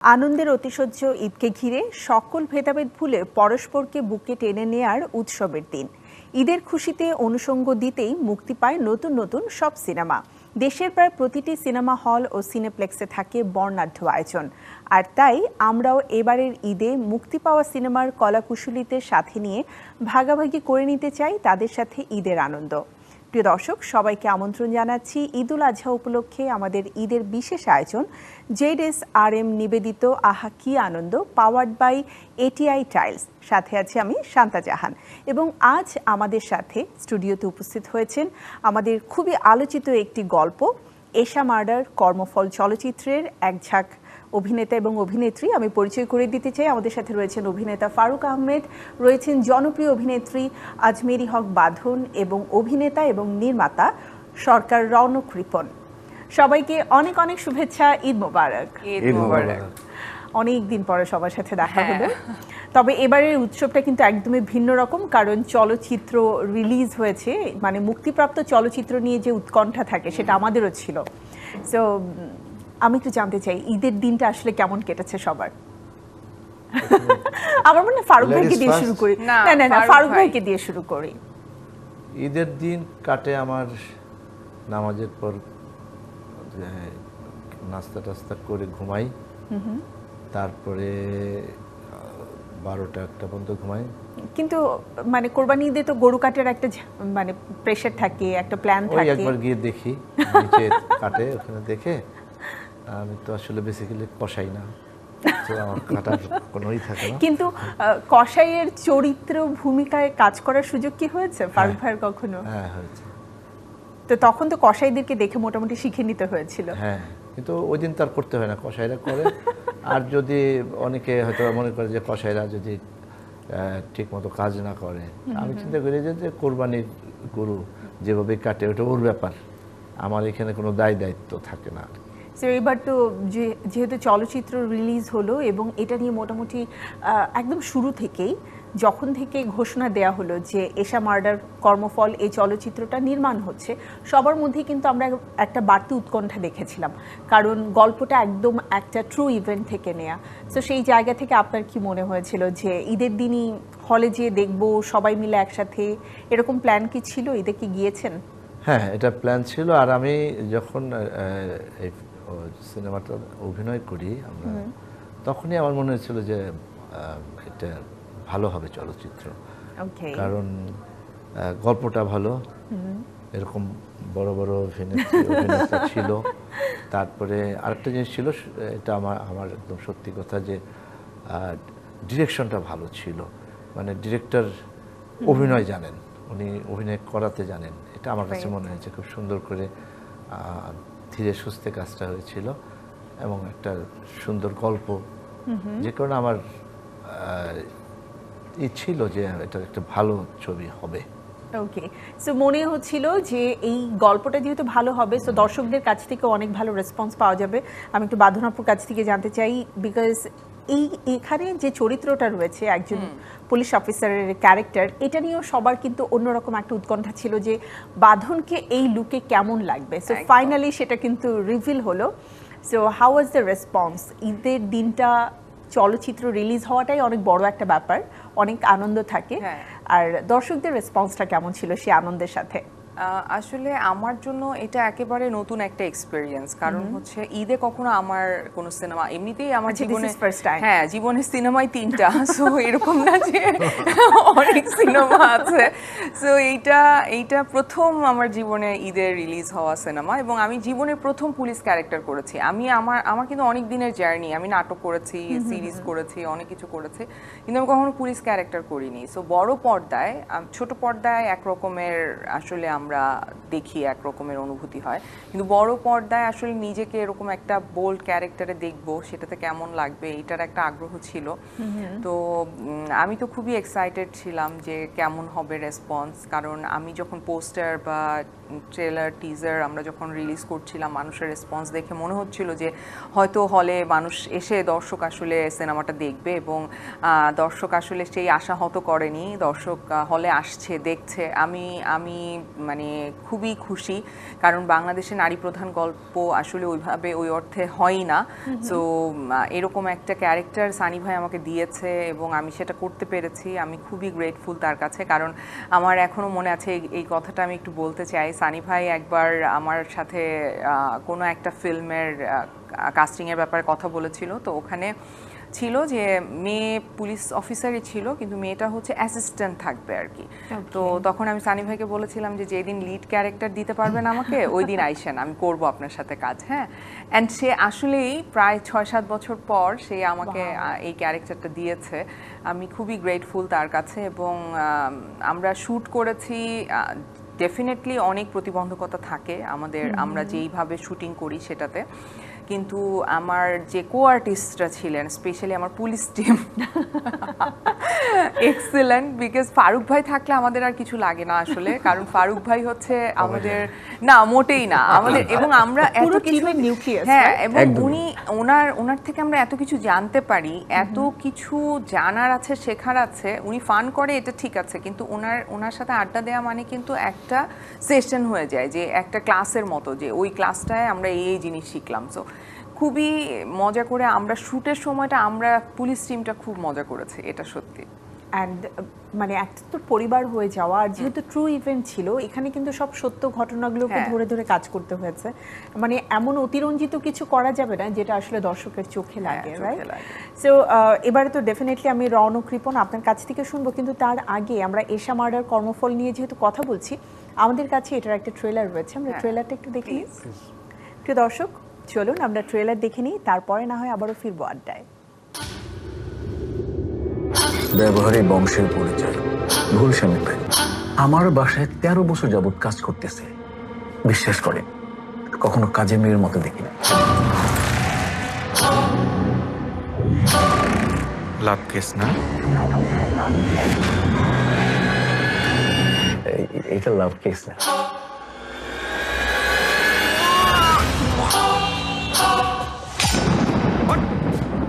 আনন্দের অতিশয্য ঈদকে ঘিরে সকল ভেদাভেদ ভুলে পরস্পরকে বুকে টেনে নেয়ার উৎসবের দিন। ঈদের খুশিতে অনুষঙ্গ দিতেই মুক্তি পায় নতুন নতুন সব সিনেমা। দেশের প্রায় প্রতিটি সিনেমা হল ও সিনেপ্লেক্সে থাকে বর্ণাঢ্য আয়োজন। আর তাই আমরাও এবারের ঈদে মুক্তি পাওয়া সিনেমার কলাকুশলীদের সাথে নিয়ে ভাগাভাগি করে নিতে চাই তাদের সাথে ঈদের আনন্দ। প্রিয় দর্শক, সবাইকে আমন্ত্রণ জানাচ্ছি ঈদুল আজহা উপলক্ষে আমাদের ঈদের বিশেষ আয়োজন ZSRM নিবেদিত আহা কি আনন্দ, পাওয়ার্ড বাই ATI টাইলস। সাথে আছি আমি শান্তা জাহান, এবং আজ আমাদের সাথে স্টুডিওতে উপস্থিত হয়েছেন আমাদের খুবই আলোচিত একটি গল্প এশা মার্ডার কর্মফল চলচ্চিত্রের এক ঝাঁক অভিনেতা এবং অভিনেত্রী। আমি পরিচয় করে দিতে চাই। আমাদের সাথে রয়েছেন অভিনেতা ফারুক আহমেদ, রয়েছেন জনপ্রিয় অভিনেত্রী আজমেরি হক বাঁধন এবং অভিনেতা এবং নির্মাতা সরকার রৌনক রিপন। সবাইকে অনেক অনেক শুভেচ্ছা। ঈদ মোবারক। ঈদ মোবারক। অনেক দিন পরে সবার সাথে দেখা হলো। তবে এবারের উৎসবটা কিন্তু একদমই ভিন্ন রকম, কারণ চলচ্চিত্র রিলিজ হয়েছে, মানে মুক্তিপ্রাপ্ত চলচ্চিত্র নিয়ে যে উৎকণ্ঠা থাকে সেটা আমাদেরও ছিল। সো আমি একটু জানতে চাই ঈদের দিনটা আসলে কেমন কেটেছে সবার। আমার মনে ফারুক ভাইকে দিয়ে শুরু করি। না, ফারুক ভাইকে দিয়ে শুরু করি। ঈদের দিন কাটে আমার নামাজের পর নাস্তা টাস্তা করে ঘুমাই, তারপরে 12টা-1টা পর্যন্ত ঘুমাই। কিন্তু মানে কোরবানি ঈদে তো গরু কাটার একটা মানে প্রেশার থাকে, একটা প্ল্যান থাকে। একবার গিয়ে দেখি নিচে কাটে, ওখানে দেখে আমি তো আসলে বেসিক্যালি কষাই না, আমার কাটার কোনোই থাকে না। কিন্তু কসাইয়ের চরিত্র ভূমিকায় কাজ করার সুযোগ কি হয়েছে ফারুক ভাইয়ের কখনো? হ্যাঁ, হয়েছে। তো তখন তো কসাইদেরকে দেখে মোটামুটি শিখে নিতে হয়েছিল। হ্যাঁ, কিন্তু ওই দিন তার করতে হয় না, কসাইরা করে। আর যদি অনেকে হয়তো মনে করে যে কসাইরা যদি ঠিক মতো কাজ না করে, আমি চিন্তা করি যে কোরবানির গরু যেভাবে কাটে ওটা ওর ব্যাপার, আমার এখানে কোনো দায়িত্ব থাকে না। সো এবার তো যেহেতু চলচ্চিত্র রিলিজ হলো এবং এটা নিয়ে মোটামুটি একদম শুরু থেকেই যখন থেকে ঘোষণা দেয়া হলো যে এশা মার্ডার কর্মফল এই চলচ্চিত্রটা নির্মাণ হচ্ছে, সবার মধ্যেই কিন্তু আমরা একটা বাড়তি উৎকণ্ঠা দেখেছিলাম, কারণ গল্পটা একদম একটা ট্রু ইভেন্ট থেকে নেয়া। সো সেই জায়গা থেকে আপনার কি মনে হয়েছিল যে ঈদের দিনই হলে যেয়ে দেখবো সবাই মিলে একসাথে, এরকম প্ল্যান কি ছিল? ঈদে কি গিয়েছেন? হ্যাঁ, এটা প্ল্যান ছিল। আর আমি যখন এই সিনেমাটা অভিনয় করি আমরা, তখনই আমার মনে হয়েছিল যে এটা ভালো হবে চলচ্চিত্র, কারণ গল্পটা ভালো, এরকম বড় বড় অভিনেতা ছিল। তারপরে আরেকটা জিনিস ছিল, এটা আমার একদম সত্যি কথা, যে ডিরেকশনটা ভালো ছিল। মানে ডিরেক্টর অভিনয় জানেন, উনি অভিনয় করাতে জানেন। এটা আমার কাছে মনে হয়েছে খুব সুন্দর করে ধীরে সুস্থে কাজটা হয়েছিল, এবং একটা সুন্দর গল্প, যে কারণে আমার ছিল যে এটা একটা ভালো ছবি হবে। ওকে, সো মনে হচ্ছিল যে এই গল্পটা যেহেতু ভালো হবে, সো দর্শকদের কাছ থেকে অনেক ভালো রেসপন্স পাওয়া যাবে। আমি একটু বাঁধনাপুর কাছ থেকে জানতে চাই, বিকজ এখানে যে চরিত্রটা রয়েছে একজন পুলিশ অফিসারের ক্যারেক্টার, এটা নিয়েও সবার কিন্তু অন্যরকম একটা উৎকণ্ঠা ছিল যে বাঁধনকে এই লুকে কেমন লাগবে। সো ফাইনালি সেটা কিন্তু রিভিল হলো। So how was the response? ঈদের দিনটা চলচ্চিত্র রিলিজ হওয়াটাই অনেক বড় একটা ব্যাপার, অনেক আনন্দ থাকে। আর দর্শকদের রেসপন্সটা কেমন ছিল সেই আনন্দের সাথে? আসলে আমার জন্য এটা একেবারে নতুন একটা এক্সপেরিয়েন্স, কারণ হচ্ছে ঈদে কখনো আমার কোনো সিনেমা, এমনিতেই আমার জীবনে হ্যাঁ জীবনে সিনেমাই 3টা, সো এরকম না যে অনেক সিনেমা আছে। সো এইটা প্রথম আমার জীবনে ঈদের রিলিজ হওয়া সিনেমা, এবং আমি জীবনের প্রথম পুলিশ ক্যারেক্টার করেছি। আমার কিন্তু অনেক দিনের জার্নি, আমি নাটক করেছি, সিরিজ করেছি, অনেক কিছু করেছি, কিন্তু আমি কখনো পুলিশ ক্যারেক্টার করিনি। সো বড় পর্দায়, ছোট পর্দায় একরকমের আসলে আমরা দেখি, এক রকমের অনুভূতি হয়, কিন্তু বড় পর্দায় আসলে নিজেকে এরকম একটা বোল্ড ক্যারেক্টারে দেখবো, সেটাতে কেমন লাগবে, এটার একটা আগ্রহ ছিল। তো আমি তো খুবই এক্সাইটেড ছিলাম যে কেমন হবে রেসপন্স, কারণ আমি যখন পোস্টার বা ট্রেলার টিজার আমরা যখন রিলিজ করছিলাম, মানুষের রেসপন্স দেখে মনে হচ্ছিল যে হয়তো হলে মানুষ এসে, দর্শক আসলে সিনেমাটা দেখবে, এবং দর্শক আসলে সেই আশাহত করেনি, দর্শক হলে আসছে, দেখছে। আমি মানে মানে খুবই খুশি, কারণ বাংলাদেশে নারী প্রধান গল্প আসলে ওইভাবে ওই অর্থে হয়ই না। সো এরকম একটা ক্যারেক্টার সানি ভাই আমাকে দিয়েছে এবং আমি সেটা করতে পেরেছি। আমি খুবই গ্রেটফুল তার কাছে, কারণ আমার এখনো মনে আছে এই কথাটা আমি একটু বলতে চাই। সানি ভাই একবার আমার সাথে কোনো একটা ফিল্মের কাস্টিংয়ের ব্যাপারে কথা বলেছিল, তো ওখানে ছিল যে মেয়ে পুলিশ অফিসারই ছিল, কিন্তু মেয়েটা হচ্ছে অ্যাসিস্ট্যান্ট থাকবে আর কি। তো তখন আমি সানি ভাইকে বলেছিলাম যে যেদিন লিড ক্যারেক্টার দিতে পারবেন আমাকে ওই দিন আইসেন, আমি করব আপনার সাথে কাজ। হ্যাঁ, অ্যান্ড সে আসলেই প্রায় 6-7 বছর পর সে আমাকে এই ক্যারেক্টারটা দিয়েছে। আমি খুবই গ্রেটফুল তার কাছে। এবং আমরা শ্যুট করেছি, ডেফিনেটলি অনেক প্রতিবন্ধকতা থাকে আমাদের, আমরা যেইভাবে শুটিং করি সেটাতে, কিন্তু আমার যে কো আর্টিস্টরা ছিলেন, স্পেশালি আমার police team, excellent. Because Farooq ভাই থাকলে আমাদের আর কিছু লাগে না আসলে, কারণ ফারুক ভাই হচ্ছে আমাদের, না মোটেই না আমাদের, এবং আমরা এত কিছু নিউক্লিয়াস, হ্যাঁ, এবং ওনার থেকে আমরা এত কিছু জানতে পারি, এত কিছু জানার আছে, শেখার আছে। উনি ফান করে এটা ঠিক আছে, কিন্তু ওনার সাথে আড্ডা দেওয়া মানে কিন্তু একটা সেশন হয়ে যায়, যে একটা ক্লাসের মতো, যে ওই ক্লাসটায় আমরা এই জিনিস শিখলাম। সো খুবই মজা করে আমরা শ্যুটের সময়টা, আমরা পুলিশ টিমটা খুব মজা করেছি, এটা সত্যি। অ্যান্ড মানে একটা তো পরিবার হয়ে যাওয়া, আর যেহেতু ট্রু ইভেন্ট ছিল, এখানে কিন্তু সব সত্য ঘটনাগুলোকে ধরে ধরে কাজ করতে হয়েছে। মানে এমন অতিরঞ্জিত কিছু করা যাবে না যেটা আসলে দর্শকের চোখে লাগে, রাইট? সো এবারে তো ডেফিনেটলি আমি রওনক রিপন আপনার কাছ থেকে শুনবো, কিন্তু তার আগে আমরা এশা মার্ডার কর্মফল নিয়ে যেহেতু কথা বলছি, আমাদের কাছে এটার একটা ট্রেলার রয়েছে, আমরা ট্রেলারটা একটু দেখে নিই। প্রিয় দর্শক, চলুন আমরা ট্রেলার দেখে নিই, তারপরে না হয় আবারও ফিরবো আড্ডায়। ব্যবহারে বংশের পরিচয় ভুল স্বামী ভাই। আমার বাসায় 13 বছর যাবৎ কাজ করতেছে, বিশ্বাস করে কখনো কাজে মেয়ের মতো দেখি না। লাভ কেস না? এটা লাভ কেস না।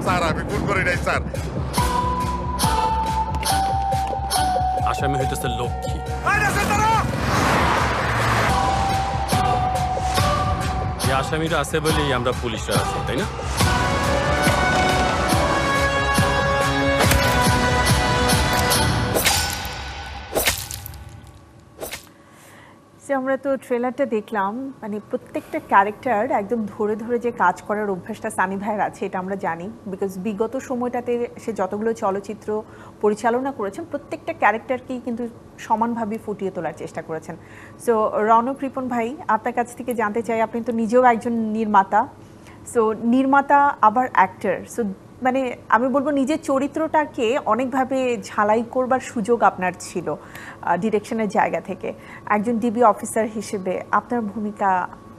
স্যার আমি ভুল করি নাই স্যার। আসামি হইতেছে লক্ষ্মী। এই আসামিরা আছে বলেই আমরা পুলিশরা আছি, তাই না? আমরা তো ট্রেলারটা দেখলাম, মানে প্রত্যেকটা ক্যারেক্টার একদম ধরে ধরে যে কাজ করার অভ্যাসটা সানি ভাইয়ের আছে, এটা আমরা জানি। বিকজ বিগত সময়টাতে সে যতগুলো চলচ্চিত্র পরিচালনা করেছেন, প্রত্যেকটা ক্যারেক্টারকেই কিন্তু সমানভাবে ফুটিয়ে তোলার চেষ্টা করেছেন। সো রওনক রিপন ভাই, আপনার কাছ থেকে জানতে চাই, আপনি তো নিজেও একজন নির্মাতা, সো নির্মাতা আবার অ্যাক্টর, সো মানে আমি বলবো নিজের চরিত্রটাকে অনেকভাবে ঝালাই করবার সুযোগ আপনার ছিল ডিরেকশনের জায়গা থেকে। একজন ডিবি অফিসার হিসেবে আপনার ভূমিকা,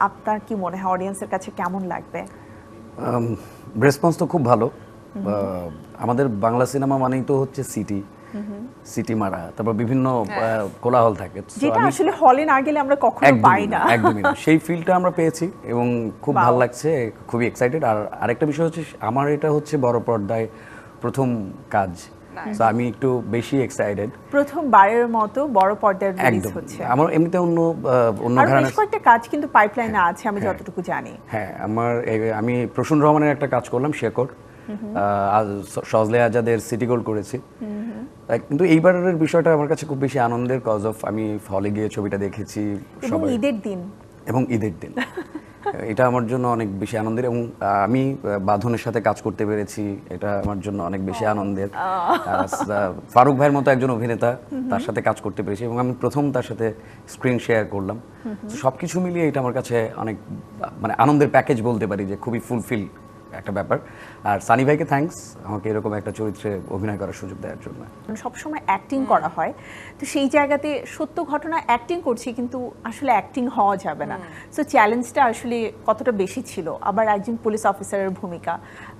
আপনার কি মনে হয় অডিয়েন্সের কাছে কেমন লাগবে? রেসপন্স তো খুব ভালো। আমাদের বাংলা সিনেমা মানেই তো হচ্ছে সিটি মারা, তারপর বিভিন্ন কোলাহল থাকে, যেটা আসলে হলে না গেলে আমরা কখনো পাই না। একদমই না, সেই ফিলটা আমরা পেয়েছি এবং খুব ভালো লাগছে, খুবই এক্সাইটেড। আর আরেকটা বিষয় হচ্ছে আমার এটা হচ্ছে বড় পর্দায় প্রথম কাজ, সো আমি একটু বেশি এক্সাইটেড। প্রথমবারের মতো বড় পর্দায় রিলিজ হচ্ছে। আমার এমনিতে অন্য ধরনের বেশ কয়েকটা কাজ কিন্তু পাইপলাইনে আছে আমি যতটুকু জানি। হ্যাঁ, আমি প্রসূন রহমানের একটা কাজ করলাম, শেকর, সজলে আজাদের সিটি গোল্ড করেছি। কিন্তু এইবারের বিষয়টা আমার কাছে খুব বেশি আনন্দের, কজ অফ আমি হলে গিয়ে ছবিটা দেখেছি ঈদের দিন, এবং ঈদের দিন এটা আমার জন্য অনেক বেশি আনন্দের। এবং আমি বাঁধনের সাথে কাজ করতে পেরেছি, এটা আমার জন্য অনেক বেশি আনন্দের। ফারুক ভাইয়ের মতো একজন অভিনেতা, তার সাথে কাজ করতে পেরেছি এবং আমি প্রথম তার সাথে স্ক্রিন শেয়ার করলাম। সবকিছু মিলিয়ে এটা আমার কাছে অনেক মানে আনন্দের প্যাকেজ বলতে পারি, যে খুবই ফুলফিল একটা ব্যাপার। আর সানি ভাইকে থ্যাঙ্কস আমাকে এরকম একটা চরিত্রে অভিনয় করার সুযোগ দেওয়ার জন্য। সবসময় অ্যাক্টিং করা হয়, তো সেই জায়গাতে সত্য ঘটনা অ্যাক্টিং করছি, কিন্তু আসলে অ্যাক্টিং হওয়া যাবে না। সো চ্যালেঞ্জটা আসলে কতটা বেশি ছিল? আবার একজন পুলিশ অফিসারের ভূমিকা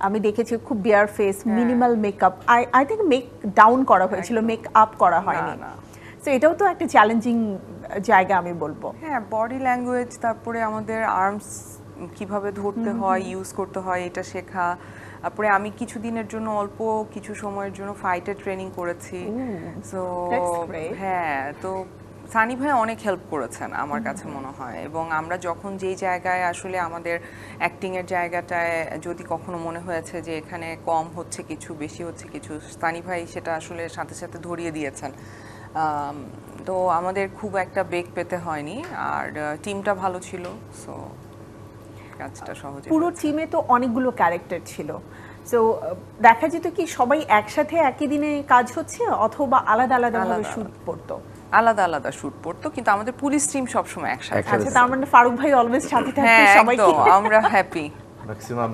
আমি দেখেছি, খুব bare face, minimal makeup, I think make down করা হয়েছিল, মেক আপ করা হয়নি। সো এটাও তো একটা চ্যালেঞ্জিং জায়গা আমি বলবো। হ্যাঁ, বডি ল্যাঙ্গুয়েজ, তারপরে আমাদের আর্মস কিভাবে ধরতে হয়, ইউজ করতে হয়, এটা শেখা। তারপরে আমি কিছুদিনের জন্য, অল্প কিছু সময়ের জন্য ফাইটের ট্রেনিং করেছি। সো হ্যাঁ, তো সানি ভাই অনেক হেল্প করেছেন আমার কাছে মনে হয়, এবং আমরা যখন যেই জায়গায় আসলে আমাদের অ্যাক্টিংয়ের জায়গাটায় যদি কখনো মনে হয়েছে যে এখানে কম হচ্ছে কিছু, বেশি হচ্ছে কিছু, সানি ভাই সেটা আসলে সাথে সাথে ধরিয়ে দিয়েছেন। তো আমাদের খুব একটা বেগ পেতে হয়নি, আর টিমটা ভালো ছিল, সো কাজটা সহজে পুরো হয়েছে। টিমে তো অনেকগুলো ক্যারেক্টার ছিল, সো দেখা যেত কি সবাই একসাথে একই দিনে কাজ হচ্ছে অথবা আলাদা আলাদা ভাবে আলাদা শুট পড়তো? আলাদা আলাদা শুট পড়তো, কিন্তু আমাদের পুলিশ টিম সবসময় একসাথে। আচ্ছা, তার মানে ফারুক ভাই অলওয়েজ সাথে থাকতে হ্যাঁ, সবাই একদম আমরা হ্যাপি। ম্যাক্সিমাম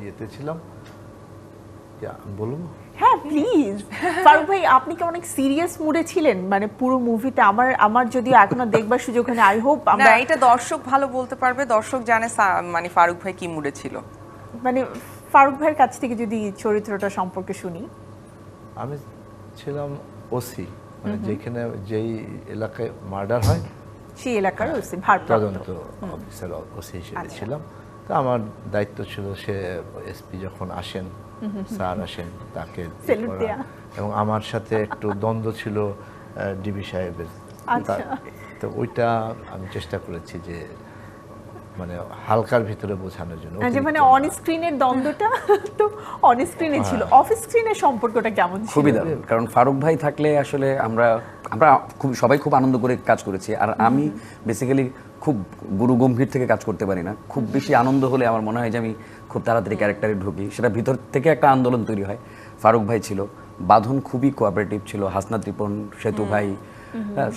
ইয়েতে ছিলাম। বলুন। হ্যাঁ প্লিজ। ফারুক ভাই আপনি কি অনেক সিরিয়াস মুডে ছিলেন মানে পুরো মুভিটা? আমার যদিও এখনো দেখবার সুযোগ হয়নি, আই হোপ না, আমরা এটা দর্শক ভালো বলতে পারবে, দর্শক জানে মানে ফারুক ভাই কি মুডে ছিল। মানে ফারুক ভাইয়ের কাছ থেকে যদি চরিত্রটা সম্পর্কে শুনি। আমি ছিলাম ওসি, মানে যেখানে যেই এলাকায় মার্ডার হয় সেই এলাকার ভারপ্রাপ্ত তদন্ত অফিসার ওসি হিসেবে ছিলাম। তো আমার দায়িত্ব ছিল সে এসপি যখন আসেন, স্যার আসেন, তাকে Salute করা। দেয়া। এবং আমার সাথে একটু দ্বন্দ্ব ছিল ডিবি সাহেবের। আচ্ছা। তো ওইটা আমি চেষ্টা করেছি যে মানে হালকার ভিতরে বোঝানোর জন্য। যে মানে অতিরিক্ত অন স্ক্রিনের দ্বন্দ্বটা তো অন স্ক্রিনে ছিল, অফ স্ক্রিনের সম্পর্কটা কেমন ছিল? খুবই দারুণ, কারণ ফারুক ভাই থাকলে আসলে আমরা সবাই খুব আনন্দ করে কাজ করেছি। আর আমি বেসিক্যালি খুব গুরু গম্ভীর থেকে কাজ করতে পারি না, খুব বেশি আনন্দ হলে আমার মনে হয় যে আমি খুব তাড়াতাড়ি ক্যারেক্টারে ঢুকি, সেটা ভিতর থেকে একটা আন্দোলন তৈরি হয়। ফারুক ভাই ছিল, বাঁধন খুবই কোঅপারেটিভ ছিল, হাসনাত রিপন, সেতু ভাই,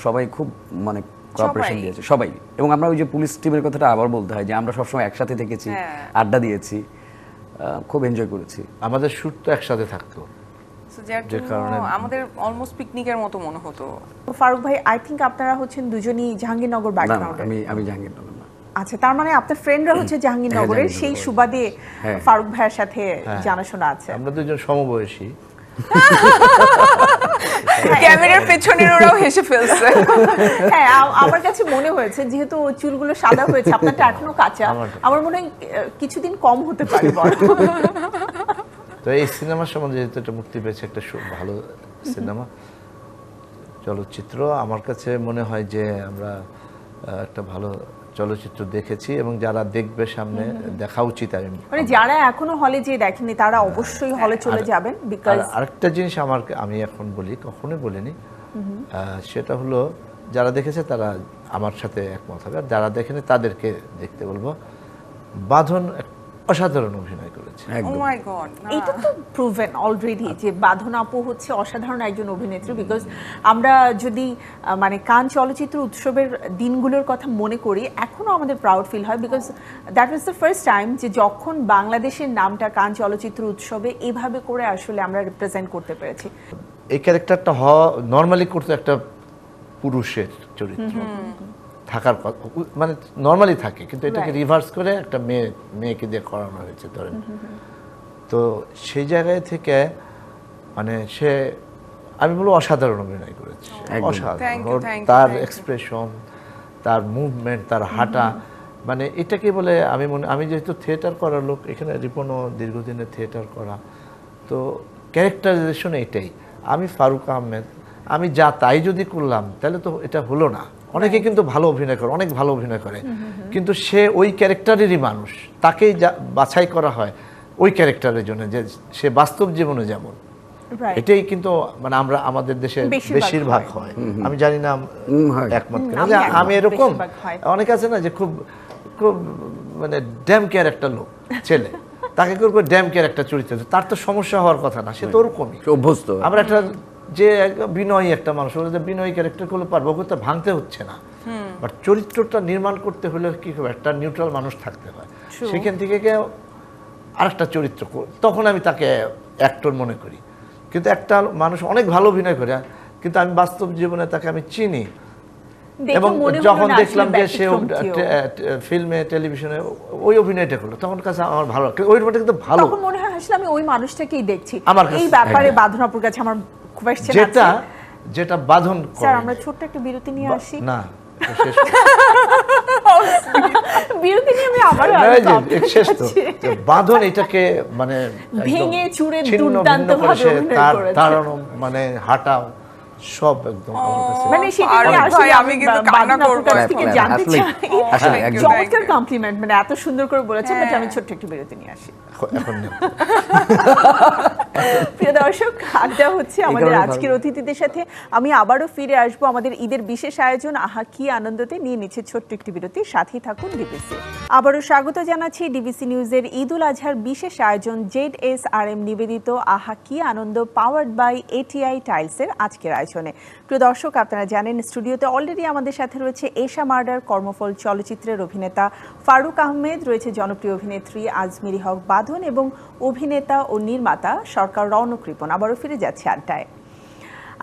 সবাই খুব মানে কোঅপারেশন দিয়েছে সবাই। এবং আমরা ওই যে পুলিশ টিমের কথাটা আবার বলতে হয় যে আমরা সবসময় একসাথে থেকেছি, আড্ডা দিয়েছি, খুব এনজয় করেছি। আমাদের শুট তো একসাথে থাকতো। So, যার যে জন্য কারণে আমাদের অলমোস্ট পিকনিকের মতো মনে হতো। ফারুক ভাই আই থিংক আপনারা হচ্ছেন দুজনই জাহাঙ্গীরনগর না, ব্যাকগ্রাউন্ডে। আমি জাহাঙ্গীরনগর না। আচ্ছা, তার মানে আপনার ফ্রেন্ডরা হচ্ছে জাহাঙ্গীরনগরের, সেই জাহাঙ্গীরনগরের। সুবাদে হ্যাঁ। ফারুক ভাইয়ের সাথে জানাশোনা আছে। আমরা দুজন সমবয়সী। ক্যামেরার পেছনের ওরাও হেসে ফেলছে। হ্যাঁ, আমার কাছে মনে হয়েছে যেহেতু চুলগুলো সাদা হয়েছে, আপনারটা এখনো কাঁচা, আমার মনে হয় কিছুদিন কম হতে পারে বড়। তো এই সিনেমার সম্বন্ধে যেহেতু এটা মুক্তি পেয়েছে, একটা ভালো সিনেমা চলচ্চিত্র, আমার কাছে মনে হয় যে আমরা একটা ভালো চলচ্চিত্র দেখেছি এবং যারা দেখবে সামনে দেখা উচিত। মানে যারা এখনো হলে যে দেখেনি তারা অবশ্যই হলে চলে যাবেন, বিকজ আরেকটা জিনিস আমি এখন বলি, কখনোই বলিনি, সেটা হলো যারা দেখেছে তারা আমার সাথে একমত হবে, আর যারা দেখেনি তাদেরকে দেখতে বলবো। বাঁধন অসাধারণ অভিনয় করেছে। ও মাই গড, এটা তো প্রুভেন অলরেডি যে বাঁধন আপু হচ্ছে অসাধারণ একজন অভিনেত্রী। বিকজ আমরা যদি মানে কান চলচ্চিত্র উৎসবের দিনগুলোর কথা মনে করি, এখনো আমাদের প্রাউড ফিল হয়, because that was the first time যে যখন বাংলাদেশের নামটা কান চলচ্চিত্র উৎসবে এভাবে করে আসলে আমরা রিপ্রেজেন্ট করতে পেরেছি। এই ক্যারেক্টারটা নর্মালি করতো একটা পুরুষের চরিত্র থাকার কথা, মানে নর্মালি থাকে, কিন্তু এটাকে রিভার্স করে একটা মেয়েকে দিয়ে করানো হয়েছে ধরেন। তো সেই জায়গায় থেকে মানে সে, আমি বলবো অসাধারণ অভিনয় করেছে, অসাধারণ। তার এক্সপ্রেশন, তার মুভমেন্ট, তার হাঁটা, মানে এটাকে বলে আমি যেহেতু থিয়েটার করার লোক, এখানে রিপনও দীর্ঘদিনের থিয়েটার করা, তো ক্যারেক্টারাইজেশন এটাই। আমি ফারুক আহমেদ, আমি যা তাই যদি করলাম তাহলে তো এটা হলো না। অনেকে কিন্তু ভালো অভিনয় করে, অনেক ভালো অভিনয় করে, কিন্তু সে ওই ক্যারেক্টারেরই মানুষ, তাকেই বাছাই করা হয় ওই ক্যারেক্টারের জন্য, যে সে বাস্তব জীবনে যেমন। এটাই কিন্তু মানে আমরা আমাদের দেশে বেশিরভাগ হয়। আমি জানি না একমত কিনা, যে আমি এরকম অনেক আছে না যে খুব খুব মানে ড্যাম কেয়ার একটা লোক ছেলে, তাকে করে ড্যাম কেয়ার একটা চরিত্র, তার তো সমস্যা হওয়ার কথা না, সে তো ওরকমই অভ্যস্ত। আমরা একটা যে বিনয়ী একটা মানুষ, ওরা বিনয়ী ক্যারেক্টার করলে পারবো, ওকে তো ভাঙতে হচ্ছে না, বাট চরিত্রটা নির্মাণ করতে হলে কি হবে, একটা নিউট্রাল মানুষ থাকতে হয়। সেখান থেকে আরেকটা চরিত্র, তখন আমি তাকে অ্যাক্টর মনে করি। কিন্তু একটা মানুষ অনেক ভালো অভিনয় করে, কিন্তু আমি বাস্তব জীবনে তাকে আমি চিনি, এবং যখন দেখলাম যে সে ফিল্মে টেলিভিশনে ওই অভিনয়টা করলো, তখন কাছে আমার ভালো লাগে, ওই রোবটটা কিন্তু ভালো, তখন মনে হয় আসলে আমি ওই মানুষটাকেই দেখছি। আমার কাছে এই ব্যাপারে বাঁধন আপুর কাছে আমার কোয়েশ্চেন আছে, যেটা বাঁধন করে। স্যার আমরা ছোট্ট একটা বিরতি নিয়ে আসি। না, বিরতি নিয়ে আমি আবার শেষ তো বাঁধন এটাকে মানে ভেঙে চুরে ছিন্ন ভিন্ন করে সে তার মানে হাঁটা, সব একদম আমার কাছে মানে সেটা আরে নিয়ে ভাই, আসলে আমি কিন্তু বাঁধন কান্না আপুর কাছ করবো থেকে এখন। জানতে আসলেই, চাই। আসলে Thank you, একদম। চমৎকার কমপ্লিমেন্ট, মানে এত সুন্দর করে বলেছে, বাট আমি ছোট্ট একটু বিরতি নিয়ে আসি। এখন না। প্রিয় দর্শক, আড্ডা হচ্ছে আমাদের কারণে আজকের অতিথিদের সাথে। আমি আবারও ফিরে আসবো আমাদের ঈদের বিশেষ আয়োজন আহা কি আনন্দতে, নিয়ে নিচ্ছে ছোট্ট একটি বিরতি। সাথেই থাকুন ডিবিসি। আবারও স্বাগত জানাচ্ছি ডিবিসি নিউজের ঈদ উল আজহার বিশেষ আয়োজন ZSRM নিবেদিত আহা কি আনন্দ, পাওয়ার্ড বাই ATI টাইলসের আজকের আয়োজনে। প্রিয় দর্শক, আপনারা জানেন স্টুডিওতে অলরেডি আমাদের সাথে রয়েছে এশা মার্ডার, কর্মফল চলচ্চিত্রের অভিনেতা ফারুক আহমেদ, রয়েছে জনপ্রিয় অভিনেত্রী আজমিরি হক বাঁধন এবং অভিনেতা ও নির্মাতা সরকার রৌনক রিপন। আবারও ফিরে যাচ্ছে আড্ডায়।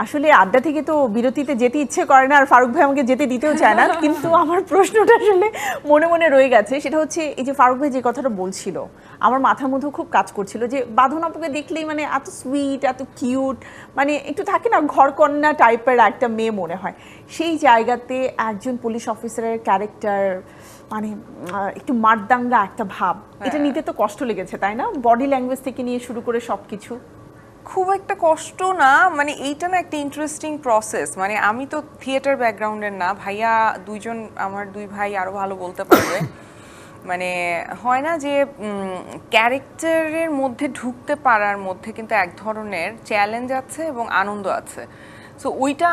আসলে আড্ডা থেকে তো বিরতিতে যেতে ইচ্ছে করে না, আর ফারুক ভাই আমাকে যেতে দিতেও চায় না, কিন্তু আমার প্রশ্নটা আসলে মনে মনে রয়ে গেছে। সেটা হচ্ছে, এই যে ফারুক ভাই যে কথাটা বলছিল, আমার মাথার মধ্যেও খুব কাজ করছিল যে বাঁধন আপুকে দেখলেই মানে এত সুইট, এত কিউট, মানে একটু থাকে না ঘরকন্যা টাইপের একটা মেয়ে মনে হয়। সেই জায়গাতে একজন পুলিশ অফিসারের ক্যারেক্টার, মানে একটু মারদাঙ্গা একটা ভাব, এটা নিতে তো কষ্ট লেগেছে, তাই না? বডি ল্যাঙ্গুয়েজ থেকে নিয়ে শুরু করে সবকিছু। খুব একটা কষ্ট না, মানে এইটা না একটা ইন্টারেস্টিং প্রসেস। মানে আমি তো থিয়েটার ব্যাকগ্রাউন্ডের না, ভাইয়া দুইজন, আমার দুই ভাই আরো ভালো বলতে পারবে। মানে হয় না যে ক্যারেক্টারের মধ্যে ঢুকতে পারার মধ্যে কিন্তু এক ধরনের চ্যালেঞ্জ আছে এবং আনন্দ আছে। সো ওইটা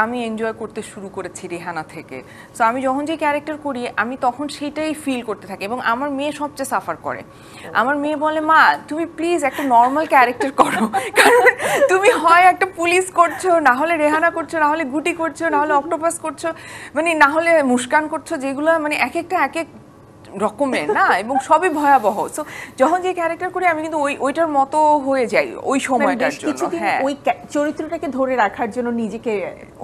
আমি এনজয় করতে শুরু করেছি রেহানা থেকে। সো আমি যখন যে ক্যারেক্টার করি আমি তখন সেইটাই ফিল করতে থাকি, এবং আমার মেয়ে সবচেয়ে সাফার করে। আমার মেয়ে বলে, মা তুমি প্লিজ একটা নর্মাল ক্যারেক্টার করো, কারণ তুমি হয় একটা পুলিশ করছো, না হলে রেহানা করছো, না হলে গুটি করছো, না হলে অক্টোপাস করছো, মানে না হলে মুস্কান করছো, যেগুলো মানে এক একটা এক এক রকমের না, এবং সবই ভয়াবহ। সো যখন যে ক্যারেক্টার করি আমি কিন্তু ওইটার মতো হয়ে যাই ওই সময়টার জন্য। কিছুদিন হ্যাঁ, ওই চরিত্রটাকে ধরে রাখার জন্য নিজেকে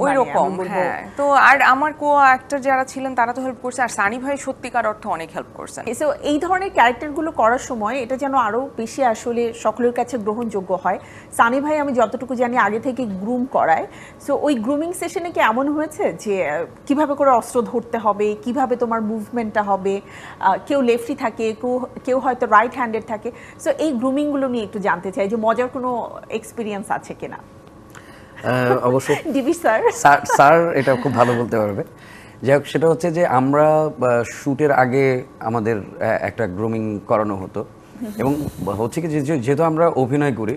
ওই মানে রকম। আমি বলবো, হ্যাঁ, তো আর আমার কো অ্যাক্টর যারা ছিলেন তারা তো হেল্প করছে, আর সানি ভাই সত্যিকার অর্থে অনেক হেল্প করছেন। সো এই ধরনের ক্যারেক্টারগুলো করার সময় এটা যেন আরো বেশি আসলে সকলের কাছে গ্রহণযোগ্য হয়। সানি ভাই আমি যতটুকু জানি আগে থেকে গ্রুম করায়। সো ওই গ্রুমিং সেশনে কি এমন হয়েছে যে কিভাবে করে অস্ত্র ধরতে হবে, কিভাবে তোমার মুভমেন্টটা হবে, কেউ লেফটি থাকে, কেউ হয়তো রাইট হ্যান্ডেড থাকে। সো এই গ্রুমিংগুলো নিয়ে একটু জানতে চাই যে মজার কোনো এক্সপিরিয়েন্স আছে কিনা। অবশ্যই ডিবি স্যার স্যার এটা খুব ভালো বলতে পারবে। যাই হোক, সেটা হচ্ছে যে আমরা শুটের আগে আমাদের একটা গ্রুমিং করানো হতো, এবং হচ্ছে কি যেহেতু আমরা অভিনয় করি,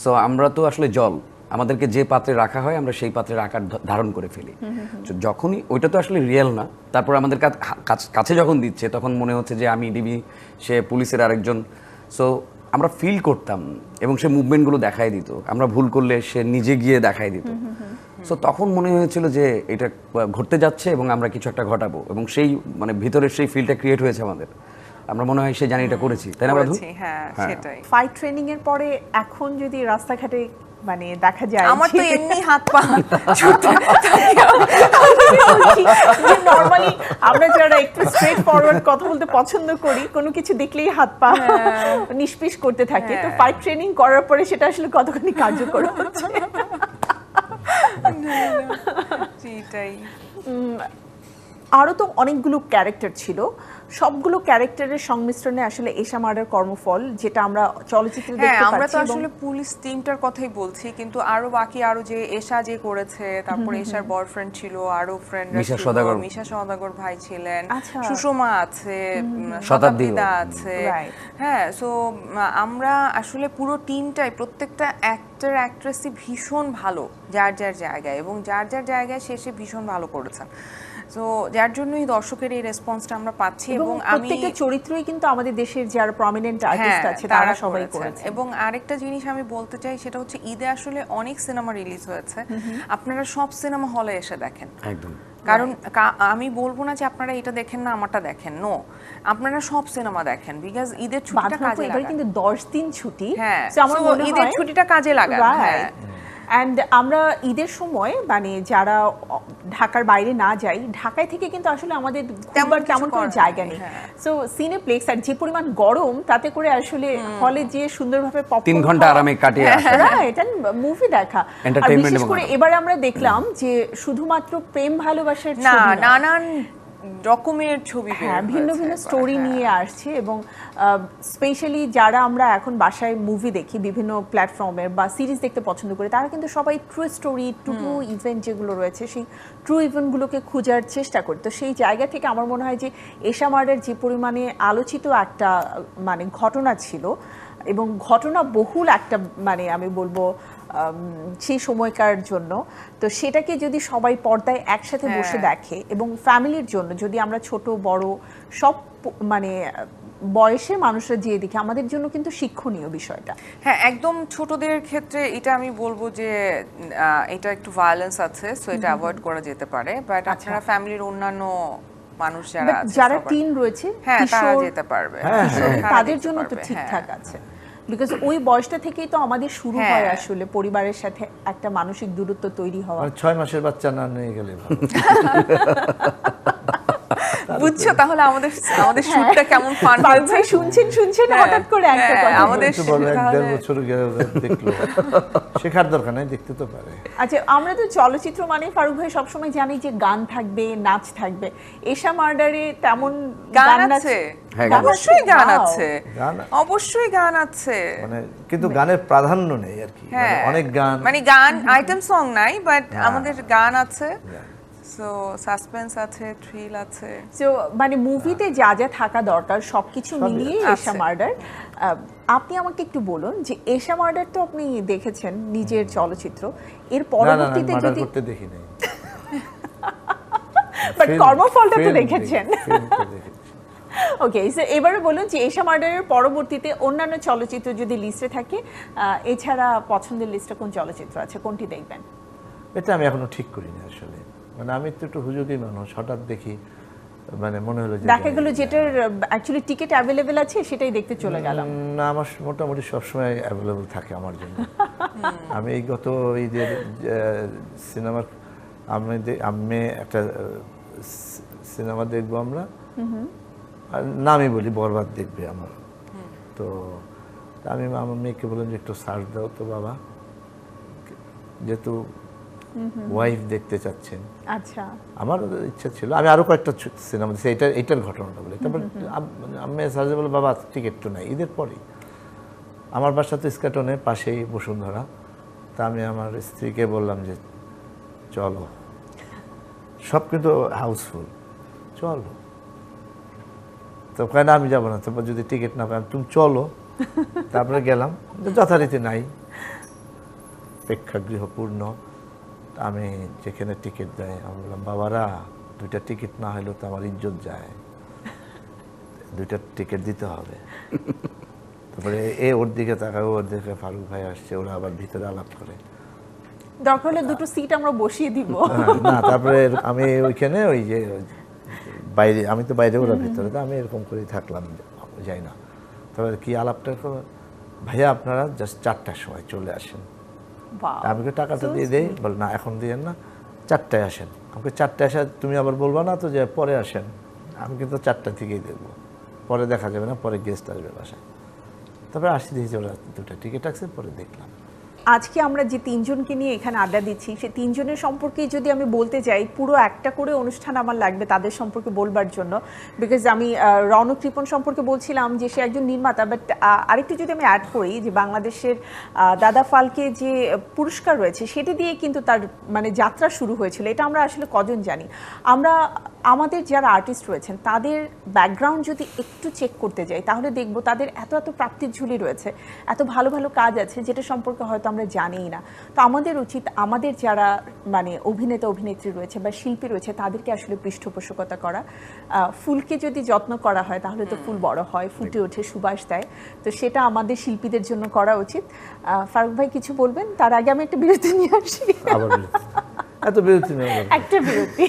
সো আমরা তো আসলে জল, আমাদেরকে যে পাত্রে রাখা হয় আমরা সেই পাত্রের আকার ধারণ করে ফেলি। যখনই ওইটা তো আসলে রিয়েল না, তারপর আমাদের কাছে যখন দিচ্ছে তখন মনে হচ্ছে যে আমি ডিবি, সে পুলিশের আরেকজন। সো আমরা ফিল করতাম, এবং সে মুভমেন্টগুলো দেখাই দিত, আমরা ভুল করলে সে নিজে গিয়ে দেখাই দিত। সো তখন মনে হয়েছিল যে এটা ঘটতে যাচ্ছে এবং আমরা কিছু একটা ঘটাবো, এবং সেই মানে ভিতরের সেই ফিলটা ক্রিয়েট হয়েছে আমাদের। আমরা মনে হয় সে জার্নিটা করেছি, তাই না বাধু? হ্যাঁ, সেটাই। ফাইট ট্রেনিং এর পরে এখন যদি রাস্তাঘাটে মানে দেখা যায়, আমার তো এমনি হাত পা ছুটতে নরমালি আমরা যারা একটু স্ট্রেট ফরওয়ার্ড কথা বলতে পছন্দ করি, কোনো কিছু দেখলেই হাত পা নিষ্পিস করতে থাকে। তো ফাইট ট্রেনিং করার পরে সেটা আসলে কতখানি কার্যকর হচ্ছে? সেটাই। আরো তো অনেকগুলো ক্যারেক্টার ছিল, সবগুলো ক্যারেক্টারের সংমিশ্রণে আসলে এশা মার্ডার কর্মফল, যেটা আমরা চলচ্চিত্রে হ্যাঁ, দেখতে আমরা তো পাচ্ছি। আসলে পুলিশ টিমটার কথাই বলছি, কিন্তু আরো বাকি আরো যে এশা যে করেছে, তারপরে এশার বয়ফ্রেন্ড ছিল, আরো ফ্রেন্ডরা মিশা ছিল, সওদাগর। মিশা সওদাগর ভাই ছিলেন, আচ্ছা। সুষমা আছে, শতাব্দী শতাব্দীদা আছে। Right. হ্যাঁ, সো আমরা আসলে পুরো টিমটাই, প্রত্যেকটা অ্যাক্টর অ্যাক্ট্রেসই ভীষণ ভালো যার যার জায়গায়, এবং যার যার জায়গায় সে ভীষণ ভালো করেছেন। সো যার জন্যই দর্শকের এই রেসপন্সটা আমরা পাচ্ছি। এবং আমি প্রত্যেকটা চরিত্রই কিন্তু আমাদের দেশের যারা প্রমিনেন্ট আর্টিস্ট আছে তারা সবাই করেছে। এবং আরেকটা জিনিস আমি বলতে চাই, সেটা হচ্ছে ঈদে আসলে অনেক সিনেমা রিলিজ হয়েছে, আপনারা সব সিনেমা হলে এসে দেখেন। একদম। কারণ আমি বলবো না যে আপনারা এটা দেখেন না আমারটা দেখেন, নো, আপনারা সব সিনেমা দেখেন, বিকজ ঈদের ছুটিটা কাজে এবার লাগান। কিন্তু 10 দিন ছুটি। হ্যাঁ, So আমার so মনে ঈদের হয় ছুটিটা কাজে লাগান। হ্যাঁ, অ্যান্ড আমরা ঈদের সময় মানে যারা ঢাকার বাইরে না যাই, ঢাকায় থেকে কিন্তু আসলে আমাদের তেমন কোনো জায়গা নেই। সো সিনেপ্লেক্স, আর যে পরিমাণ গরম, তাতে করে আসলে হলে যে সুন্দরভাবে 3 ঘন্টা আরামে কাটিয়ে আসা, এটা মুভি দেখা। আর Entertainment বিশেষ এবং করে এবার আমরা দেখলাম যে শুধুমাত্র প্রেম ভালোবাসার না, ছবি নয়, নানান রকমের ছবি বের হ্যাঁ, ভিন্ন হয়েছে ভিন্ন এবার, স্টোরি হ্যাঁ। নিয়ে আসছে এবং স্পেশালি যারা আমরা এখন বাসায় মুভি দেখি বিভিন্ন প্ল্যাটফর্মের বা সিরিজ দেখতে পছন্দ করি, তারা কিন্তু সবাই ট্রু স্টোরি, ট্রু ইভেন্ট যেগুলো রয়েছে সেই ট্রু ইভেন্টগুলোকে খোঁজার চেষ্টা করি। তো সেই জায়গা থেকে আমার মনে হয় যে এশা মার্ডার যে পরিমাণে আলোচিত একটা মানে ঘটনা ছিল এবং ঘটনা বহুল একটা মানে আমি বলবো সেই সময়কার জন্য, তো সেটাকে যদি সবাই পর্দায় একসাথে বসে দেখে এবং ফ্যামিলির জন্য যদি আমরা ছোট বড় সব মানে বয়সের মানুষরা যে দেখে, আমাদের জন্য কিন্তু শিক্ষণীয় বিষয়টা। হ্যাঁ, একদম ছোটদের ক্ষেত্রে এটা আমি বলবো যে এটা একটু ভায়োলেন্স আছে, সো এটা অ্যাভয়েড করা যেতে পারে, বাট আপনারা ফ্যামিলির অন্যান্য মানুষ যারা আছে যারা সবার- টিন রয়েছে, হ্যাঁ তারা কিশোর, যেতে পারবে, কিশোর, তারা তাদের দেখতে জন্য তো পারবে, ঠিকঠাক হ্যাঁ। আছে, বিকজ ওই বয়সটা থেকেই তো আমাদের শুরু হ্যাঁ। হয় আসলে পরিবারের সাথে একটা মানসিক দূরত্ব তৈরি হওয়া। 6 মাসের বাচ্চা না নিয়ে গেলে ভালো। বুঝছো তাহলে আমাদের শুটটা কেমন ফান ফারুক ভাই শুনছেন হঠাৎ করে একটা হ্যাঁ, কথা আমাদের একটু বড় 1-1.5 তাহলে- বছর দেখলো, শেখার দরকার নাই, দেখতে তো পারে। আচ্ছা, আমরা তো চলচ্চিত্র মানে ফারুক ভাই সবসময় জানি যে গান থাকবে, নাচ থাকবে। এশা মার্ডারে তেমন গান নাচ- আছে, হ্যাঁ, গান অবশ্যই গান Wow. আছে, গান- অবশ্যই গান আছে, মানে কিন্তু গানের প্রাধান্য নেই আর কি, মানে হ্যাঁ অনেক গান, মানে গান আইটেম সং নাই, বাট আমাদের গান আছে, সো সাসপেন্স আছে, থ্রিল আছে। So, মানে মুভিতে যা যা থাকা দরকার সবকিছু মিলিয়ে আছে। এশা মার্ডার। আপনি আমাকে একটু বলুন যে এশা মার্ডার তো আপনি দেখেছেন নিজের চলচ্চিত্র, এর না না পরবর্তীতে মার্ডার যদি করতে দেখি নাই, বাট Film- কর্মফলটা তো film দেখেছেন। film তো দেখেছি। ওকে, সো এবারে বলুন যে এশা মার্ডারের পরবর্তীতে অন্যান্য চলচ্চিত্র যদি লিস্টে থাকে, এছাড়া পছন্দের লিস্টে কোন চলচ্চিত্র আছে, কোনটি দেখবেন? এটা আমি এখনো ঠিক করিনি আসলে, মানে আমি তো একটু হুজুগি মানুষ, হঠাৎ দেখি মানে মনে হলো যে দেখা গেল যেটার অ্যাকচুয়ালি টিকিট অ্যাভেলেবেল আছে সেটাই দেখতে চলে গেলাম। না, আমার মোটামুটি সবসময় অ্যাভেলেবল থাকে আমার জন্য। আমি এই গত ঈদের সিনেমার আমি একটা সিনেমা দেখবো আমরা, আর নামই বলি বরবাদ দেখবে আমার, তো আমি আমার মেয়েকে বললাম যে একটু সার্চ দাও তো বাবা, যেহেতু ওয়াইফ দেখতে চাচ্ছেন। আচ্ছা, আমার ইচ্ছা ছিল আমি আরো কয়েকটা সিনেমা দেখছি, এইটার ঘটনাটা বলি, তারপর আমি সার্জে বলে বাবা টিকিট তো নাই, ঈদের পরেই আমার বাসা তো ইস্কাটনের পাশেই বসুন্ধরা, তা আমি আমার স্ত্রীকে বললাম যে চলো, সব কিন্তু হাউসফুল, চলো, তো কেন আমি যাবো না, তারপর যদি টিকিট না পাই তুমি চলো, তারপরে গেলাম, যথারীতি নাই, প্রেক্ষাগৃহ পূর্ণ। আমি যেখানে টিকিট দেয় আমি বললাম বাবারা 2টা টিকিট না হলেও তো আমার ইজ্জত যায়, 2টা টিকিট দিতে হবে। তারপরে ওর দিকে তাকায়, ওর দিকে ফারুক ভাই আসছে, ওরা আবার ভিতরে আলাপ করে, দরকার হলে দুটো সিট আমরা বসিয়ে দিব। না তারপরে আমি ওইখানে ওই যে বাইরে, আমি তো বাইরে ওরা ভিতরে, তো আমি এরকম করেই থাকলাম, যাই না। তারপরে কি আলাপটা করবো, ভাইয়া আপনারা জাস্ট 4টার সময় চলে আসেন, Wow. আমি টাকাটা দিয়ে দেই, বল না এখন দিয়েন না, 4টায় আসেন। আমাকে 4টায় আসা তুমি আবার বলবা না তো যে পরে আসেন, আমি কিন্তু 4টা থেকেই দেখবো, পরে দেখা যাবে না, পরে গেস্ট আসবে বাসায়। তারপরে আসি দেখি যে ওরা 2টা টিকিট আছে, পরে দেখলাম। আজকে আমরা যে তিনজনকে নিয়ে এখানে আড্ডা দিচ্ছি, সেই তিনজনের সম্পর্কে যদি আমি বলতে যাই, পুরো একটা করে অনুষ্ঠান আমার লাগবে তাদের সম্পর্কে বলবার জন্য, বিকজ আমি রৌনক রিপন সম্পর্কে বলছিলাম যে সে একজন নির্মাতা, বাট আরেকটু যদি আমি অ্যাড করি যে বাংলাদেশের দাদা ফালকে যে পুরস্কার রয়েছে সেটি দিয়ে কিন্তু তার মানে যাত্রা শুরু হয়েছিল, এটা আমরা আসলে কজন জানি। আমরা আমাদের যারা আর্টিস্ট রয়েছেন তাদের ব্যাকগ্রাউন্ড যদি একটু চেক করতে যাই, তাহলে দেখব তাদের এত এত প্রাপ্তির ঝুলি রয়েছে, এত ভালো ভালো কাজ আছে যেটা সম্পর্কে হয়তো আমরা জানিই না। তো আমাদের উচিত আমাদের যারা মানে অভিনেতা অভিনেত্রী রয়েছে বা শিল্পী রয়েছে তাদেরকে আসলে পৃষ্ঠপোষকতা করা। ফুলকে যদি যত্ন করা হয় তাহলে তো ফুল বড় হয়, ফুটে ওঠে, সুবাস দেয়, তো সেটা আমাদের শিল্পীদের জন্য করা উচিত। ফারুক ভাই কিছু বলবেন? তার আগে আমি একটা বিরতি নিয়ে আসি। আবার বিরতি। এত বিরতি নেই, একটা বিরতি।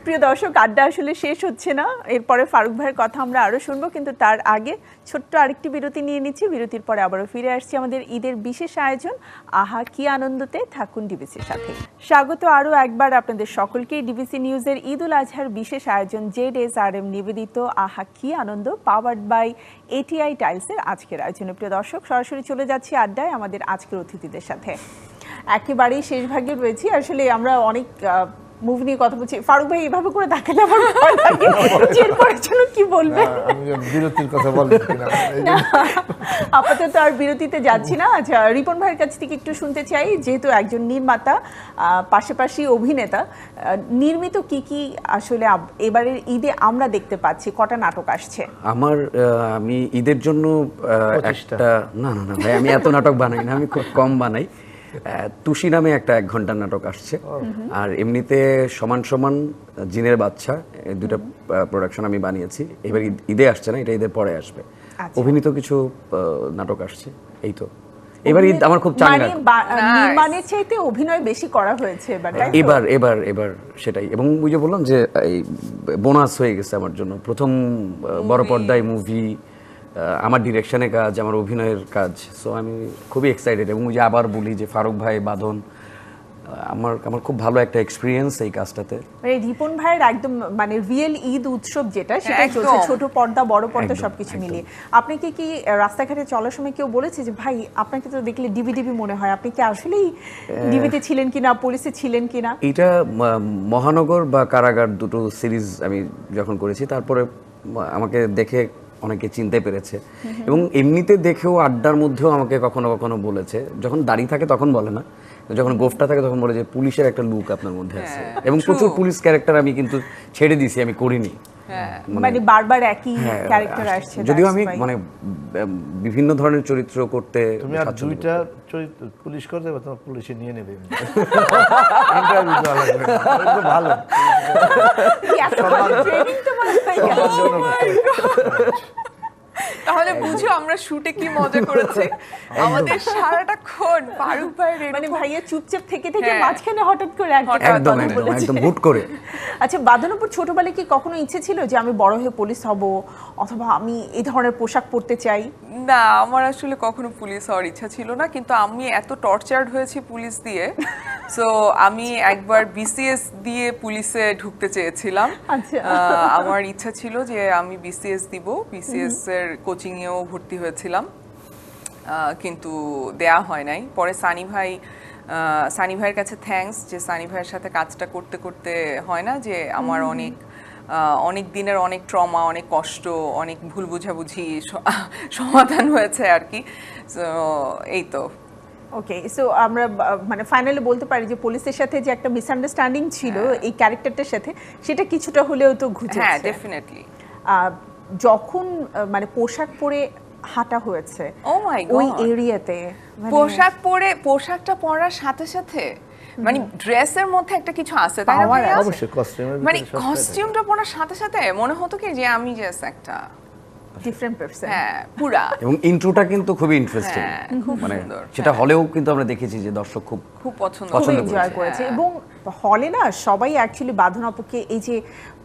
প্রিয় দর্শক, আড্ডা আসলে শেষ হচ্ছে না, এরপরে ফারুক ভাইয়ের কথা আমরা আরো শুনবো, কিন্তু তার আগে ছোট্ট আরেকটি বিরতি নিয়ে নিচ্ছি। বিরতির পরে আবারও ফিরে আসছি আমাদের ঈদের বিশেষ আয়োজন আহা কি আনন্দতে, থাকুন ডিবিসির সাথে। স্বাগত আরো একবার আপনাদের সকলকে ডিবিসি নিউজের ঈদ উল আজহার বিশেষ আয়োজন ZSRM নিবেদিত আহা কি আনন্দ, পাওয়ার্ড বাই ATI টাইলসের আজকের আয়োজনে। প্রিয় দর্শক, সরাসরি চলে যাচ্ছি আড্ডায় আমাদের আজকের অতিথিদের সাথে। একেবারেই শেষ ভাগে রয়েছি, আসলে আমরা অনেক মুভি নিয়ে কথা বলছি, ফারুক ভাই এভাবে করে দেখালে আমার ভয় লাগে যে এরপরের জন্য কি বলবেন। আমি বিরতির কথা বলবো কিনা না, আপাতত আর বিরতিতে যাচ্ছি না। আচ্ছা, রিপন ভাইয়ের কাছ থেকে একটু শুনতে চাই, যেহেতু একজন নির্মাতা পাশাপাশি অভিনেতা, নির্মিত কি কি আসলে এবারের ঈদে আমরা দেখতে পাচ্ছি, কটা নাটক আসছে? আমি ঈদের জন্য একটা না না না ভাই, আমি এত নাটক বানাই না, আমি খুব কম বানাই। তুষি নামে একটা 1 ঘন্টার নাটক আসছে, আর এমনিতে সমান সমান, জিনের বাচ্চা, এই দুটো প্রোডাকশন আমি বানিয়েছি। এবার ঈদে আসছে না, এটা ঈদের পরে আসবে। অভিনীত কিছু নাটক আসছে, এই তো। এবার ঈদ আমার খুব চাঙ্গা, নির্মাণের চাইতে অভিনয় বেশি করা হয়েছে এবার সেটাই। এবং ওই যে বললাম যে এই বোনাস হয়ে গেছে আমার জন্য, প্রথম বড় পর্দায় মুভি, আমার ডিরেকশনের কাজ, আমার অভিনয়ের কাজ। সো আমি খুবই এক্সাইটেড। এবং ওই যে আবার বলি যে ফারুক ভাই, বাঁধন, আমার খুব ভালো একটা এক্সপিরিয়েন্স এই কাজটাতে। মানে রিপন ভাইয়ের একদম মানে রিয়েল ঈদ উৎসব যেটা, সেটা চলছে, ছোট পর্দা বড় পর্দা সবকিছু মিলিয়ে। আপনাকে কি রাস্তাঘাটে চলার সময় কেউ বলেছে যে ভাই আপনাকে তো দেখলে ডিবি মনে হয়, আপনি কি আসলেই ডিবিতে ছিলেন কিনা, পুলিশে ছিলেন কিনা? এটা মহানগর বা কারাগার দুটো সিরিজ আমি যখন করেছি, তারপরে আমাকে দেখে অনেকে চিনতে পেরেছে। এবং এমনিতে দেখেও আড্ডার মধ্যেও আমাকে কখনো কখনো বলেছে, যখন দাড়ি থাকে তখন বলে না, যখন গোফটা থাকে তখন বলে যে পুলিশের একটা লুক আপনার মধ্যে আছে। এবং প্রচুর পুলিশ ক্যারেক্টার আমি কিন্তু ছেড়ে দিছি, আমি করিনি। মানে বারবার একই ক্যারেক্টার আসছে, যদিও আমি মানে বিভিন্ন ধরনের চরিত্র করতে। তুমি আর দুইটা চরিত্র পুলিশ করে দেবে, তোমার পুলিশে নিয়ে নেবে। ইন্টারভিউ দেওয়া লাগবে না, ভালো। তাহলে বুঝো আমরা শুটে কি মজা করেছি। আমাদের সারাটাক্ষণ ফারুক ভাইয়ের মানে ভাইয়া চুপচাপ থেকে মাঝখানে হঠাৎ করে একদম হুট করে। আচ্ছা, বাঁধনপুর ছোটবেলায় কি কখনো ইচ্ছে ছিল যে আমি বড় হয়ে পুলিশ হব, অথবা আমি এই ধরনের পোশাক পরতে চাই? না, আমার আসলে কখনো পুলিশ হওয়ার ইচ্ছা ছিল না, কিন্তু আমি এত টর্চার্ড হয়েছি পুলিশ দিয়ে, সো আমি একবার বিসিএস দিয়ে পুলিশে ঢুকতে চেয়েছিলাম। আমার ইচ্ছা ছিল যে আমি বিসিএস দিব, বিসিএস এর কোচিং এও ভর্তি হয়েছিলাম, কিন্তু দেয়া হয় নাই। পরে সানি ভাইয়ের কাছে থ্যাঙ্কস, যে সানি ভাইয়ের সাথে কাজটা করতে করতে হয় না যে আমার অনেক দিনের অনেক ট্রমা, অনেক কষ্ট, অনেক ভুল বুঝাবুঝি সমাধান হয়েছে আর কি। সো এই তো। ওকে, সো আমরা মানে ফাইনালি বলতে পারি যে পুলিশের সাথে যে একটা মিসআন্ডারস্ট্যান্ডিং ছিল এই ক্যারেক্টারটার সাথে, সেটা কিছুটা হলেও তো ঘুচেছে। হ্যাঁ, ডেফিনেটলি। যখন মানে পোশাক পরে হাঁটা হয়েছে ওই এরিয়াতে, পোশাকটা পরার সাথে সাথে মানে ড্রেসের মধ্যে একটা কিছু আছে, তাই না? অবশ্যই কস্টিউমের, মানে কস্টিউমটা পরার সাথে সাথে মনে হতো কি যে আমি জাস্ট একটা ডিফারেন্ট পারসন। হ্যাঁ, পুরা। এবং ইন্ট্রোটা কিন্তু খুবই ইন্টারেস্টিং, মানে সেটা হলেও কিন্তু আমরা দেখেছি যে দর্শক খুব পছন্দ এনজয় করেছে। এবং হলে না সবাই অ্যাকচুয়ালি বাঁধন আপুকে এই যে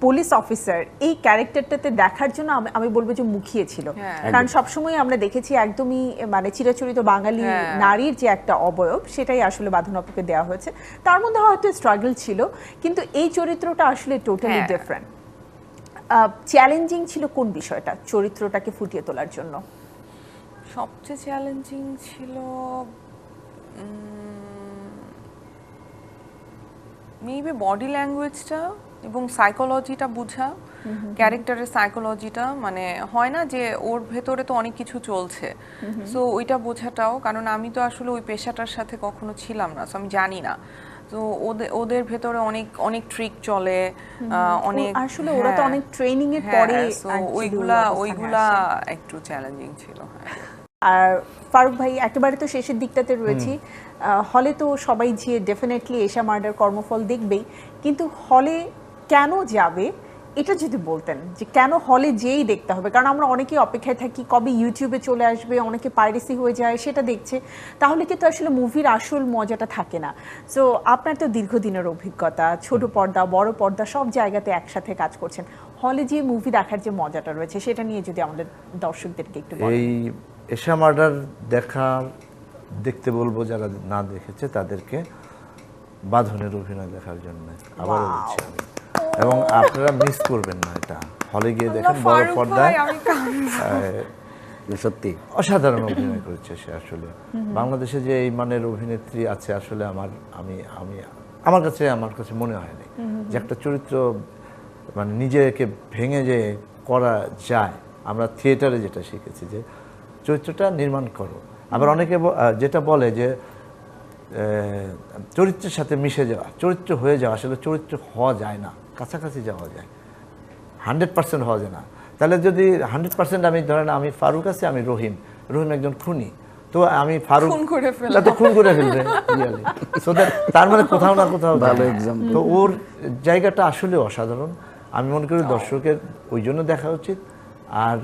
পুলিশ অফিসার এই ক্যারেক্টারটাতে দেখার জন্য আমি বলবো যে মুখিয়ে ছিল। কারণ সবসময় আমরা দেখেছি একদমই মানে চিরাচরিত বাঙালি নারীর যে একটা অবয়ব, সেটাই আসলে বাঁধন আপুকে দেওয়া হয়েছে। তার মধ্যে হয়তো স্ট্রাগল ছিল, কিন্তু এই চরিত্রটা আসলে টোটালি ডিফারেন্ট। চ্যালেঞ্জিং ছিল কোন বিষয়টা চরিত্রটাকে ফুটিয়ে তোলার জন্য? সবচেয়ে চ্যালেঞ্জিং ছিল মেবি বডি ল্যাঙ্গুয়েজটা এবং সাইকোলজিটা বোঝা, ক্যারেক্টারের সাইকোলজিটা। মানে হয় না যে ওর ভেতরে তো অনেক কিছু চলছে, সো ওইটা বোঝাটাও। কারণ আমি তো আসলে ওই পেশাটার সাথে কখনো ছিলাম না, সো আমি জানি না। তো ওদের ভেতরে অনেক ট্রিক চলে, অনেক আসলে ওরা তো অনেক ট্রেনিং এর পরে, ওইগুলা একটু চ্যালেঞ্জিং ছিল। আর ফারুক ভাই একেবারে তো শেষের দিকটাতে রয়েছি, হলে তো সবাই যে ডেফিনেটলি এশা মার্ডার কর্মফল দেখবেই, কিন্তু হলে কেন যাবে এটা যদি বলতেন, যে কেন হলে যেই দেখতে হবে? কারণ আমরা অনেকেই অপেক্ষায় থাকি কবে ইউটিউবে চলে আসবে, অনেকে পাইরেসি হয়ে যায় সেটা দেখছে, তাহলে কিন্তু আসলে মুভির আসল মজাটা থাকে না। সো আপনার তো দীর্ঘদিনের অভিজ্ঞতা, ছোট পর্দা বড় পর্দা সব জায়গাতে একসাথে কাজ করছেন, হলে যে মুভি দেখার যে মজাটা রয়েছে সেটা নিয়ে যদি আমাদের দর্শকদেরকে একটু বলেন। এই এশা মার্ডার দেখতে বলবো যারা না দেখেছে তাদেরকে, বাঁধনের অভিনয় দেখার জন্য আবারও বলছি আমি। এবং আপনারা মিস করবেন না, এটা হলে গিয়ে দেখেন, বড় পর্দায়। সত্যি অসাধারণ অভিনয় করেছে সে আসলে। বাংলাদেশে যে এই মানের অভিনেত্রী আছে আসলে আমি আমার কাছে মনে হয়নি যে একটা চরিত্র মানে নিজেকে ভেঙে যে করা যায়। আমরা থিয়েটারে যেটা শিখেছি যে চরিত্রটা নির্মাণ করো। আবার অনেকে যেটা বলে যে চরিত্রের সাথে মিশে যাওয়া, চরিত্র হয়ে যাওয়া, আসলে চরিত্র হওয়া যায় না, কাছাকাছি যাওয়া যায়, 100% হওয়া যায় না। তাহলে যদি 100% আমি ধরেন আমি ফারুক আছি, আমি রহিম একজন খুনি, তো আমি ফারুক খুন করে ফেলবে রিয়ালি। সো তার মানে কোথাও না কোথাও ভালো এক্সাম্পল। তো ওর জায়গাটা আসলে অসাধারণ। আমি মনে করি দর্শকের ওই জন্য দেখা উচিত। আর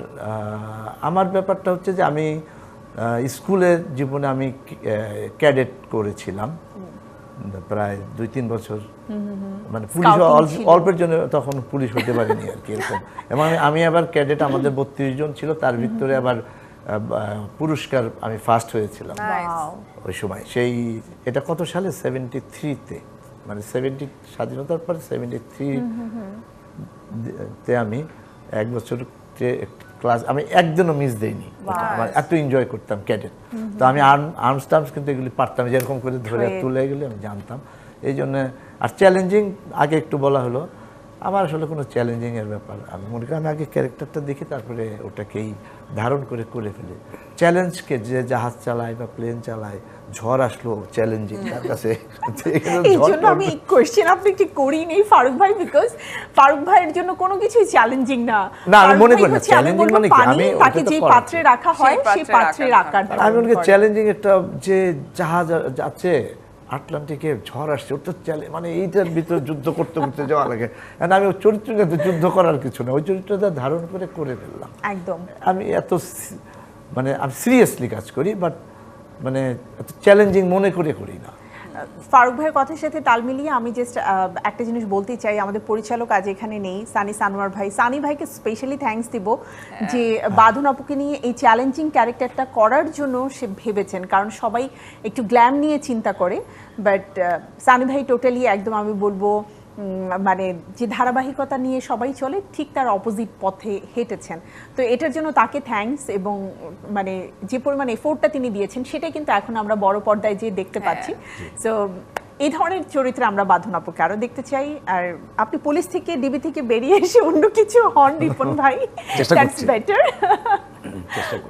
আমার ব্যাপারটা হচ্ছে যে আমি স্কুলের জীবনে আমি ক্যাডেট করেছিলাম প্রায় 2-3 বছর, মানে পুলিশ অল্পের জন্য তখন পুলিশ হতে পারিনি আর কি এরকম। এবং আমি আবার ক্যাডেট, আমাদের 32 জন ছিল, তার ভিতরে আবার পুরস্কার আমি ফার্স্ট হয়েছিলাম ওই সময়। সেই এটা কত সালে 73-তে, মানে 70 স্বাধীনতার পর 73-তে আমি 1 বছর ক্লাস আমি একদিনও মিস দেইনি। আমার এত এনজয় করতাম ক্যাডেট। তো আমি আর্মস টার্মস কিন্তু এগুলি পারতাম, যেরকম করে ধরে তুলে এগুলি আমি জানতাম। এই জন্য আর চ্যালেঞ্জিং আগে একটু বলা হলো, আমার আসলে কোনো চ্যালেঞ্জিং এর ব্যাপার আমি মনে করি আমি আগে ক্যারেক্টারটা দেখি, তারপরে ওটাকেই ধারণ করে ফেলি। চ্যালেঞ্জকে যে জাহাজ চালায় বা প্লেন চালায়, ঝড় আসলো চ্যালেঞ্জিং তার কাছে। এই জন্য আমি কোশ্চেন আপনাকে করিনি ফারুক ভাই, বিকজ ফারুক ভাইয়ের জন্য কোনো কিছুই চ্যালেঞ্জিং না। না আমি মনে করি না চ্যালেঞ্জিং মানে কি, আমি তাকে যে পাত্রে রাখা হয় সেই পাত্রে রাখার, আমি মনে করি চ্যালেঞ্জিং একটা যে জাহাজ যাচ্ছে আটলান্টিকে, ঝড় আসছে, ওর তো মানে এইটার ভিতরে যুদ্ধ করতে যাওয়া লাগে। আমি ওই চরিত্রটা যুদ্ধ করার কিছু না, ওই চরিত্রটা ধারণ করে ফেললাম একদম। আমি এত মানে আমি সিরিয়াসলি কাজ করি, বাট মানে এত চ্যালেঞ্জিং মনে করি না। ফারুক ভাইয়ের কথার সাথে তাল মিলিয়ে আমি জাস্ট একটা জিনিস বলতে চাই, আমাদের পরিচালক আজ এখানে নেই, সানোয়ার ভাই। সানি ভাইকে স্পেশালি থ্যাঙ্কস দিব যে বাঁধন আপুকে নিয়ে এই চ্যালেঞ্জিং ক্যারেক্টারটা করার জন্য সে ভেবেছেন, কারণ সবাই একটু গ্ল্যাম নিয়ে চিন্তা করে, বাট সানি ভাই টোটালি একদম আমি বলবো মানে যে ধারাবাহিকতা নিয়ে সবাই চলে ঠিক তার অপোজিট পথে হেঁটেছেন। তো এটার জন্য তাকে থ্যাঙ্কস, এবং মানে যে পরিমাণ এফোর্টটা তিনি দিয়েছেন সেটাই কিন্তু এখন আমরা বড় পর্দায় যে দেখতে পাচ্ছি। সো এই ধরনের চরিত্রে আমরা বাঁধন আপুকে আরো দেখতে চাই। আর আপনি পুলিশ থেকে ডিবি থেকে বেরিয়ে এসে অন্য কিছু হন রিপন ভাই, দ্যাটস বেটার।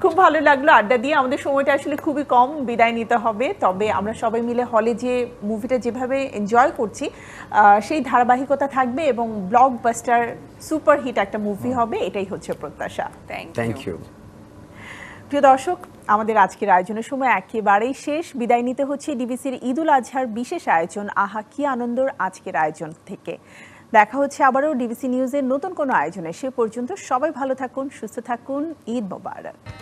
খুব ভালো লাগলো আড্ডা দিয়ে। আমাদের সময়টা আসলে খুবই কম, বিদায় নিতে হবে। তবে আমরা সবাই মিলে হলে যে মুভিটা যেভাবে এনজয় করছি সেই ধারাবাহিকতা থাকবে এবং ব্লকবাস্টার সুপারহিট একটা মুভি হবে, এটাই হচ্ছে প্রত্যাশা। Thank you. প্রিয় দর্শক, আমাদের আজকের আয়োজনের সময় একেবারেই শেষ। বিদায় নিতে হচ্ছে ডিবিসির ঈদুল আজহার বিশেষ আয়োজন আহা কি আনন্দর আজকের আয়োজন থেকে। দেখা হচ্ছে আবারও ডিবিসি নিউজের নতুন কোনো আয়োজনে। সে পর্যন্ত সবাই ভালো থাকুন, সুস্থ থাকুন। ঈদ মোবারক।